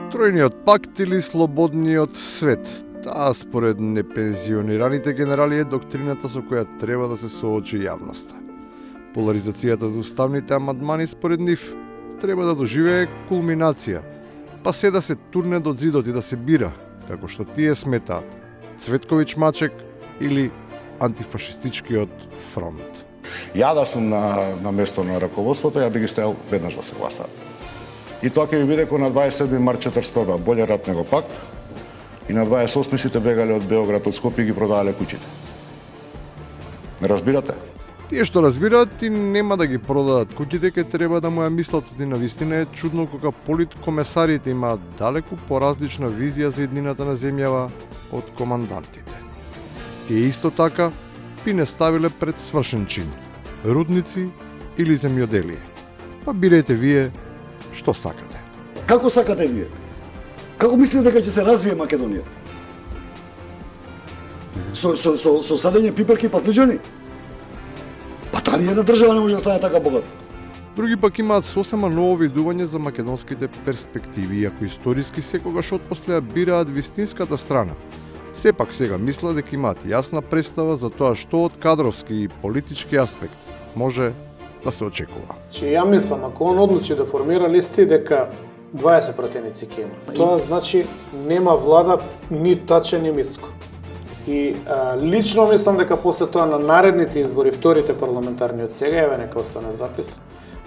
Тројниот пакт или слободниот свет. Таа според непензионираните генерали е доктрината со која треба да се соочи јавноста. Поларизацијата за уставните амандмани според нив треба да доживее кулминација, па се да се турне до зидот и да се бира, како што тие сметаат, Цветковиќ Мачек или антифашистичкиот фронт. Ја да сум на место на раководството, ја би ги стел веднаш да се гласаат. И тоа ќе ви биде кој на 27 март 41 боле рат него пакт, и на 28 сите бегале од Београд, од Скопје и ги продавале куќите. Не разбирате? Тие што разбираат и нема да ги продадат куќите, ке треба да му ја мислат, и навистина е чудно кога политкомесарите имаат далеку поразлична визија за еднината на земјава од командантите. Тие исто така би не ставиле пред свршен чин, рудници или земјоделие. Па бирете вие што сакате. Како сакате вие? Како мислите дека ќе се развие Македонија? Со садење пиперки и патлиџани? Па таа ни една држава не може да стане така богата. Други пак имаат сосема ново видување за македонските перспективи, иако историски секогаш отпосле бираат вистинската страна. Сепак сега мислат дека имаат јасна представа за тоа што од кадровски и политички аспект може да се очекува. Ја мислам, ако он одлучи да формира листи, дека 20 пратеници ќе има. Тоа значи нема влада ни Таче, ни Мицко. И лично мислам дека после тоа на наредните избори, вторите парламентарни од сега, еве нека остане запис,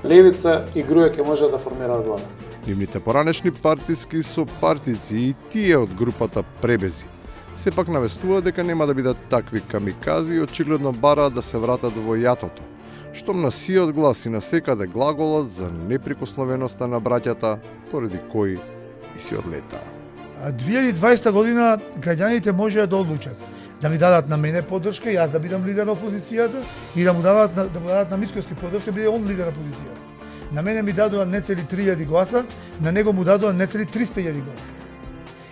Левица и Груја ќе може да формираат влада. Нивните поранешни партиски сопартици и тие од групата Пребези сепак навестуваат дека нема да бидат такви камикази и очигледно бараат да се вратат во јатото, штом на сиот глас и на секаде глаголот за неприкосновеноста на браќата, поради кои и си одлетаа. 2020 година граѓаните можеа да одлучат да ми дадат на мене поддршка, јас да бидам лидер на опозицијата, и да му дадат на Мицкоски поддршка, биде он лидер на опозицијата. На мене ми дадоа не цели 3000 гласа, на него му дадоа не цели 300.000 гласа.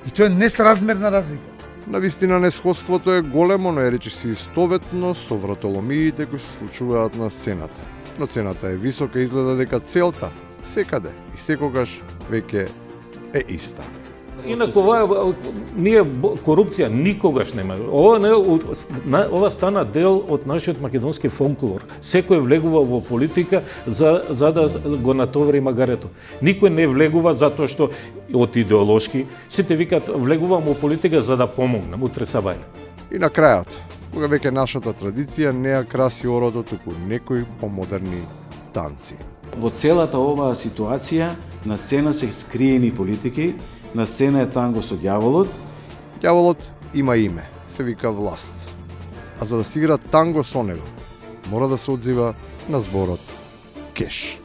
И тоа е несразмерна разлика. Навистина несходството е големо, но е речиси истоветно со вратоломиите кои се случуваат на сцената. Но цената е висока, изгледа дека целта секаде и секогаш веќе е иста. Инаку ние корупција никогаш нема. Ова стана дел од нашиот македонски фолклор. Секој влегува во политика за да го натовари магарето. Никој не влегува затоа што од идеолошки, сите викаат влегувам во политика за да помогнам утре сабајле. И на крајот, кога веќе нашата традиција не ја краси ородот, туку некои помодерни танци. Во целата оваа ситуација на сцена се скриени политики, на сцена е танго со ѓаволот. Ѓаволот има име, се вика власт. А за да си игра танго со него, мора да се одзива на зборот кеш.